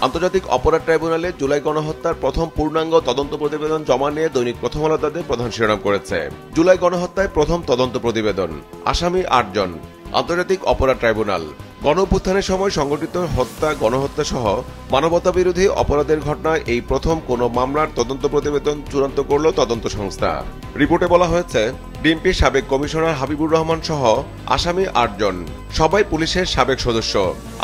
আন্তর্জাতিক অপরাধ ট্রাইব্যুনালে জুলাই গণহত্যার প্রথম পূর্ণাঙ্গ তদন্ত প্রতিবেদন জমা নিয়ে দৈনিক প্রথম আলো তাদের প্রধান শিরোনাম করেছে। জুলাই গণহত্যায় প্রথম তদন্ত প্রতিবেদন, আসামি ৮ জন। আন্তর্জাতিক অপরাধ ট্রাইব্যুনাল গণঅভ্যুত্থানের সময় সংগঠিত হত্যা, গণহত্যা সহ মানবতা বিরোধী অপরাধের ঘটনায় এই প্রথম কোন মামলার তদন্ত প্রতিবেদন চূড়ান্ত করল তদন্ত সংস্থা। রিপোর্টে বলা হয়েছে, ডিএমপির সাবেক কমিশনার হাবিবুর রহমান সহ আসামি ৮ জন, সবাই পুলিশের সাবেক সদস্য।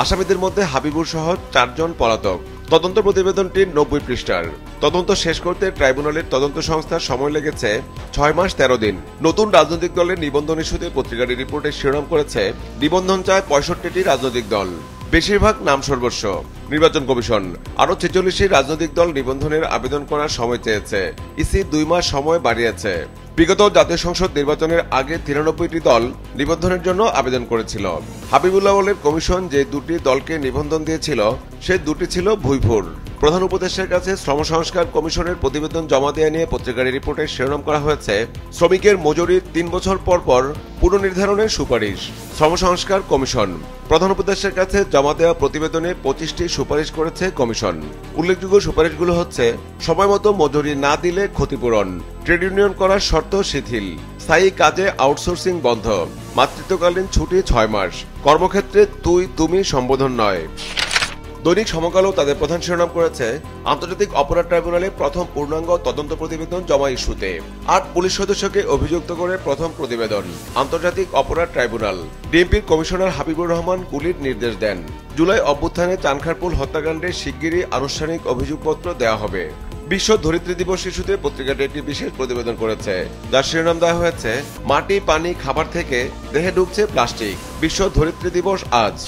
আসামিদের মধ্যে হাবিবুর সহ ৪ জন পলাতক। তদন্ত প্রতিবেদনটি ৯০ পৃষ্ঠার। তদন্ত শেষ করতে ট্রাইব্যুনালের তদন্ত সংস্থার সময় লেগেছে ৬ মাস ১৩ দিন। নতুন রাজনৈতিক দলের নিবন্ধন ইস্যুতে পত্রিকাটি রিপোর্টে শিরোনাম করেছে, নিবন্ধন চায় ৬৫টি রাজনৈতিক দল, বেশিরভাগ নাম সর্বস্ব। নির্বাচন কমিশন আরও ৪৬টি রাজনৈতিক দল নিবন্ধনের আবেদন করার সময় চেয়েছে। ইসি ২ মাস সময় বাড়িয়েছে। বিগত জাতীয় সংসদ নির্বাচনের আগে ৯৩টি দল নিবন্ধনের জন্য আবেদন করেছিল। হাবিবুল্লাহ কমিশন যে দুটি দলকে নিবন্ধন দিয়েছিল, সে দুটি ছিল ভুইফুর। প্রধান উপদেষ্টার কাছে শ্রম সংস্কার কমিশনের প্রতিবেদন জমা দেওয়া নিয়ে পত্রিকার রিপোর্টে শিরোনাম করা হয়েছে, শ্রমিকের মজুরি ৩ বছর পর পর পুনর্নির্ধারণের সুপারিশ। শ্রম সংস্কার কমিশন প্রধান উপদেষ্টার কাছে জমা দেওয়া প্রতিবেদনে ২৫টি সুপারিশ করেছে কমিশন। উল্লেখযোগ্য সুপারিশগুলো হচ্ছে, সময়মতো মজুরি না দিলে ক্ষতিপূরণ, ট্রেড ইউনিয়ন করার শর্ত শিথিল, স্থায়ী কাজে আউটসোর্সিং বন্ধ, মাতৃত্বকালীন ছুটি ৬ মাস, কর্মক্ষেত্রে তুই তুমি সম্বোধন নয়। দৈনিক সমকালও তাদের প্রধান শিরোনাম করেছে, আন্তর্জাতিক অপরাধ ট্রাইব্যুনালে প্রথম পূর্ণাঙ্গ তদন্ত প্রতিবেদন জমা ইস্যুতে ৮ পুলিশ সদস্যকে অভিযুক্ত করে প্রথম প্রতিবেদন। আন্তর্জাতিক অপরাধ ট্রাইব্যুনাল ডিএমপির কমিশনার হাবিবুর রহমান গুলির নির্দেশ দেন। জুলাই অভ্যুত্থানে চানখারপুল হত্যাকাণ্ডে শিগগিরই আনুষ্ঠানিক অভিযোগপত্র দেওয়া হবে। বিশ্ব ধরিত্রী দিবস ইস্যুতে পত্রিকাটি একটি বিশেষ প্রতিবেদন করেছে, যার শিরোনাম দেওয়া হয়েছে, মাটি, পানি, খাবার থেকে দেহে ঢুকছে প্লাস্টিক, বিশ্ব ধরিত্রী দিবস আজ।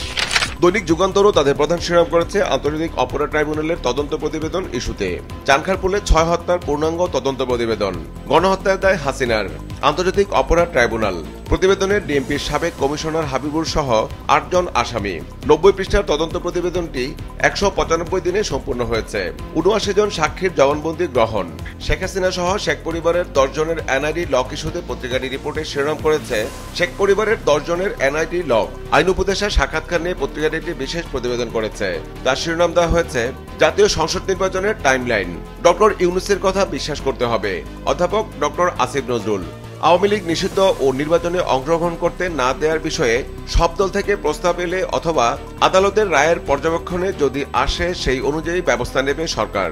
দৈনিক যুগান্তরও তাদের প্রধান শিরোনাম করেছে, আন্তর্জাতিক অপরাধ ট্রাইব্যুনালের তদন্ত প্রতিবেদন ইস্যুতে চানখারপুলে ৬ হত্যার পূর্ণাঙ্গ তদন্ত প্রতিবেদন, গণহত্যার দায় হাসিনার। আন্তর্জাতিক অপরাধ ট্রাইব্যুনাল প্রতিবেদনে ডিএমপির সাবেক কমিশনার হাবিবুর সহ ৮ জন আসামি। ৯০ পৃষ্ঠার তদন্ত প্রতিবেদনটি ১৯৫ দিনে সম্পূর্ণ হয়েছে। ৭৯ জন সাক্ষীর জবানবন্দি গ্রহণ। শেখ হাসিনা সহ শেখ পরিবারের ১০ জনের এনআইডি লক ইস্যুতে পত্রিকাটি রিপোর্টে শিরোনাম করেছে, শেখ পরিবারের ১০ জনের এনআইডি লক। আইন উপদেষ্টার সাক্ষাৎকার নিয়ে পত্রিকাটি একটি বিশেষ প্রতিবেদন করেছে, তার শিরোনাম দেওয়া হয়েছে, জাতীয় সংসদ নির্বাচনের টাইমলাইন। ডক্টর ইউনূসের কথা বিশ্বাস করতে হবে, অধ্যাপক ডক্টর আসিফ নজরুল। আওয়ামী লীগ নিষিদ্ধ ও নির্বাচনে অংশগ্রহণ করতে না দেওয়ার বিষয়ে সব দল থেকে প্রস্তাব এলে অথবা আদালতের রায়ের পর্যবেক্ষণে যদি আসে, সেই অনুযায়ী ব্যবস্থা নেবে সরকার।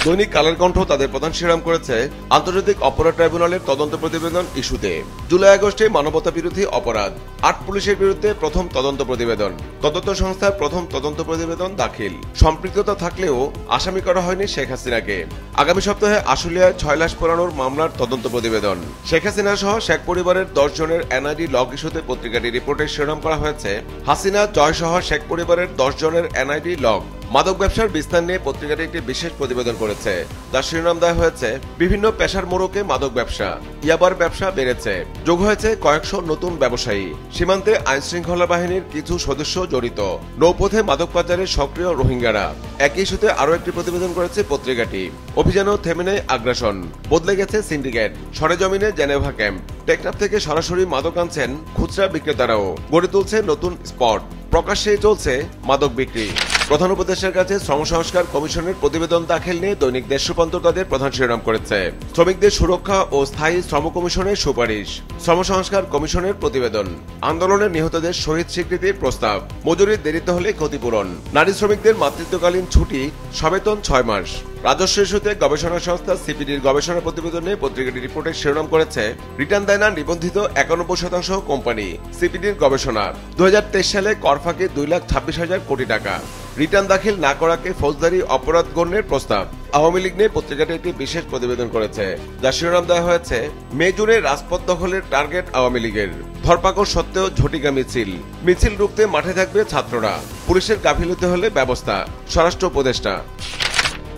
দৈনিক কালের কণ্ঠ তাদের প্রধান শিরোনাম করেছে, আন্তর্জাতিক অপরাধ ট্রাইব্যুনালের তদন্ত প্রতিবেদন ইস্যুতে জুলাই আগস্টে মানবতা বিরোধী অপরাধ, ৮ পুলিশের বিরুদ্ধে প্রথম তদন্ত প্রতিবেদন। তদন্ত সংস্থার প্রথম তদন্ত প্রতিবেদন দাখিল। সম্পৃক্ততা থাকলেও আসামি করা হয়নি শেখ হাসিনাকে। আগামী সপ্তাহে আশুলিয়ায় ৬ লাশ পোড়ানোর মামলার তদন্ত প্রতিবেদন। শেখ হাসিনা সহ শেখ পরিবারের ১০ জনের এনআইডি লক ইস্যুতে পত্রিকাটি রিপোর্টে শিরোনাম করা হয়েছে, হাসিনা, জয় সহ শেখ পরিবারের ১০ জনের এনআইডি লক। মাদক ব্যবসার বিস্তার নিয়ে পত্রিকাটি একটি বিশেষ প্রতিবেদন করেছে, যার শিরোনাম দেওয়া হয়েছে, বিভিন্ন পেশার মোড়কে মাদক ব্যবসা, ইয়াবার ব্যবসা বেড়েছে, যোগ হয়েছে কয়েকশো নতুন ব্যবসায়ী। সীমান্তে আইন শৃঙ্খলা বাহিনীর কিছু সদস্য জড়িত, নৌপথে মাদক পাচারে সক্রিয় রোহিঙ্গারা। একই ইস্যুতে আরও একটি প্রতিবেদন করেছে পত্রিকাটি, অভিযানেও থেমে নেই আগ্রাসন, বদলে গেছে সিন্ডিকেট, সরেজমিনে জেনেভা ক্যাম্প। টেকনাফ থেকে সরাসরি মাদক আনছেন খুচরা বিক্রেতারাও, গড়ে তুলছে নতুন স্পট, প্রকাশ্যেই চলছে মাদক বিক্রি। প্রধান উপদেষ্টার কাছে শ্রম সংস্কার কমিশনের প্রতিবেদন দাখিল নিয়ে দৈনিক দেশ রূপান্তর তাদের প্রধান শিরোনাম করেছে, শ্রমিকদের সুরক্ষা ও স্থায়ী শ্রম কমিশনের সুপারিশ। শ্রম সংস্কার কমিশনের প্রতিবেদন, আন্দোলনে নিহতদের শহীদ স্বীকৃতির প্রস্তাব, মজুরির দেরিতে হলে ক্ষতিপূরণ, নারী শ্রমিকদের মাতৃত্বকালীন ছুটি, সবেতন ৬ মাস। রাজস্ব ইস্যুতে গবেষণা সংস্থা সিপিডির গবেষণা প্রতিবেদনে পত্রিকাটি রিপোর্টে শিরোনাম করেছে, রিটার্ন দেয় না নিবন্ধিত ৯১% কোম্পানি। সিপিডির গবেষণা, ২০২৩ সালে কর ফাঁকি ২,২৬,০০০ কোটি টাকা। রিটার্ন দাখিল না করাকে ফৌজদারি অপরাধ গণ্যের প্রস্তাব। আওয়ামী লীগ নিয়ে পত্রিকাটি একটি বিশেষ প্রতিবেদন করেছে, যার শিরোনাম দেওয়া হয়েছে, মে জুনে রাজপথ দখলের টার্গেট আওয়ামী লীগের, ধরপাকড় সত্ত্বেও ঝটিকা মিছিল, মিছিল রুখতে মাঠে থাকবে ছাত্ররা, পুলিশের গাফিলতি হলে ব্যবস্থা, স্বরাষ্ট্র উপদেষ্টা।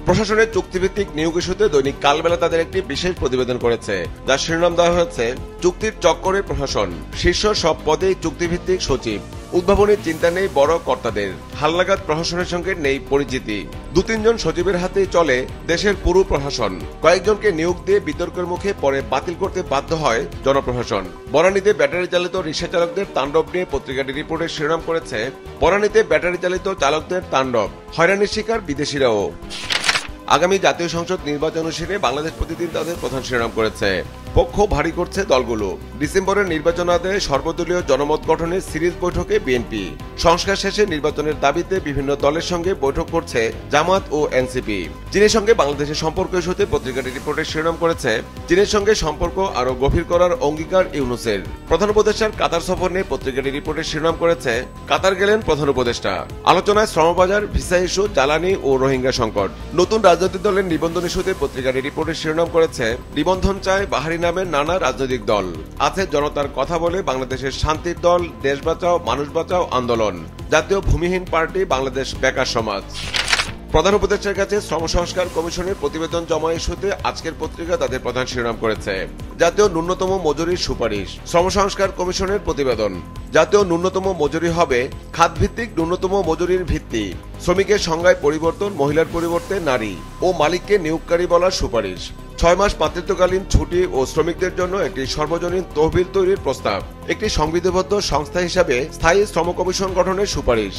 প্রশাসনের চুক্তিভিত্তিক নিয়োগ ইস্যুতে দৈনিক কালবেলা তাদের একটি বিশেষ প্রতিবেদন করেছে, যার শিরোনাম দেওয়া হয়েছে, চুক্তির চক্করে প্রশাসন, শীর্ষ সব পদেই চুক্তিভিত্তিক সচিব। উদ্ভাবনের চিন্তা নেই বড় কর্তাদের, হালনাগাদ প্রশাসনের সঙ্গে নেই পরিচিতি। 2-3 জন সচিবের হাতেই চলে দেশের পুরো প্রশাসন। কয়েকজনকে নিয়োগ দিয়ে বিতর্কের মুখে পরে বাতিল করতে বাধ্য হয় জনপ্রশাসন। বনানীতে ব্যাটারি চালিত রিকশা চালকদের তাণ্ডব নিয়ে পত্রিকাটি রিপোর্টের শিরোনাম করেছে, বনানীতে ব্যাটারি চালিত চালকদের তাণ্ডব, হয়রানির শিকার বিদেশিরাও। আগামী জাতীয় সংসদ নির্বাচন সেরে বাংলাদেশ প্রতিদিন তাদের প্রধান শিরোনাম করেছে, পক্ষ ভারী করছে দলগুলো। ডিসেম্বরের নির্বাচন আদায়ে সর্বদলীয় জনমত গঠনের সিরিজ বৈঠকে বিএনপি। সংস্কার শেষে নির্বাচনের দাবিতে বিভিন্ন দলের সঙ্গে বৈঠক করছে জামাত ও এনসিপি। চীনের সঙ্গে বাংলাদেশের সম্পর্ক ইস্যুতে পত্রিকাটি রিপোর্টের শিরোনাম করেছে, চীনের সঙ্গে সম্পর্ক আরো গভীর করার অঙ্গীকার ইউনূসের। প্রধান উপদেষ্টার কাতার সফর নিয়ে পত্রিকাটি রিপোর্টের শিরোনাম করেছে, কাতার গেলেন প্রধান উপদেষ্টা। আলোচনায় শ্রমবাজার, ভিসা ইস্যু, জ্বালানি ও রোহিঙ্গা সংকট। নতুন রাজনৈতিক দলের নিবন্ধন ইস্যুতে পত্রিকাটি রিপোর্টের শিরোনাম করেছে, নিবন্ধন চায় বাহারি নামের নানা রাজনৈতিক দল। আছে জনতার কথা বলে বাংলাদেশের শান্তির দল, দেশ বাঁচাও মানুষ বাঁচাও আন্দোলন, জাতীয় ভূমিহীন পার্টি, বাংলাদেশ বেকার সমাজ। প্রধান উপদেষ্টার কাছে শ্রম সংস্কার কমিশনের প্রতিবেদন জমা ইস্যুতে আজকের পত্রিকা তাদের প্রধান শিরোনাম করেছে, জাতীয় ন্যূনতম মজুরির সুপারিশ। শ্রম সংস্কার কমিশনের প্রতিবেদন, জাতীয় ন্যূনতম মজুরি হবে খাতভিত্তিক ন্যূনতম মজুরির ভিত্তি। শ্রমিকের সংজ্ঞায় পরিবর্তন, মহিলার পরিবর্তে নারী ও মালিককে নিয়োগকারী বলার সুপারিশ। 6 মাস মাতৃত্বকালীন ছুটি ও শ্রমিকদের জন্য একটি সর্বজনীন তহবিল তৈরির প্রস্তাব। একটি সংবিধিবদ্ধ সংস্থা হিসাবে স্থায়ী শ্রম কমিশন গঠনের সুপারিশ।